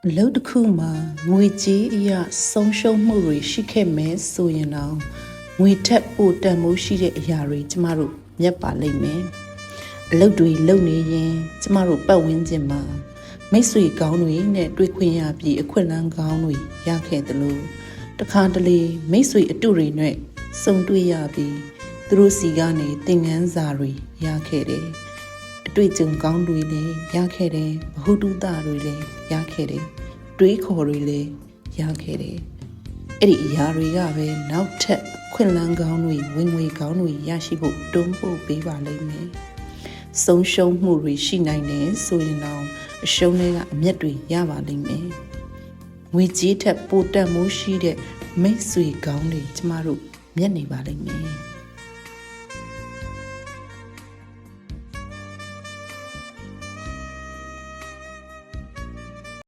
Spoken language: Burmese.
လှုပ်တစ်ခုမှာငွေကြေးအရာဆုံးရှုံးမှုတွေရှိခဲ့မယ်ဆိုရင်တော့ငွေထက်ပိုတန်မိုးရှိတဲ့အရာတွေကျမတို့မြတ်ပါလိမ့်မယ်အလုပ်တွေလုပ်နေရင်ကျမတို့ပတ်ဝန်းကျင်မှာမိတ်ဆွေကောင်းတွေနဲ့တွေ့ခွင့်ရပြီးအခွင့်အလမ်းကောင်းတွေရခဲ့တယ်လို့တခါတလေမိတ်ဆွေအတူတွေနဲ့စုံတွေ့ရပြီးသူတို့စီကနေသင်ခန်းစာတွေရခဲ့တယ်အတွေ့အကြုံကောင်းတွေလည်းရခဲ့တယ်ဗဟုသုတတွေလည်းရခဲ့တယ်တွေးခေါ်တွေလည်းရခဲ့တယ်အဲ့ဒီအရာတွေကပဲနောက်ထပ်ခွင့်လန်းကောင်းတွေဝင်ငွေကောင်းတွေရရှိဖို့တွန်းပို့ပေးပါလိမ့်မယ်ဆုံးရှုံးမှုတွေရှိနိုင်တယ်ဆိုရင်တော့အရှုံးတွေကအမျက်တွေရပါလိမ့်မယ်ငွေကြေးထက်ပိုတန်မိုးရှိတဲ့မိတ်ဆွေကောင်းတွေကျမတို့မျက်နေပါလိမ့်မယ်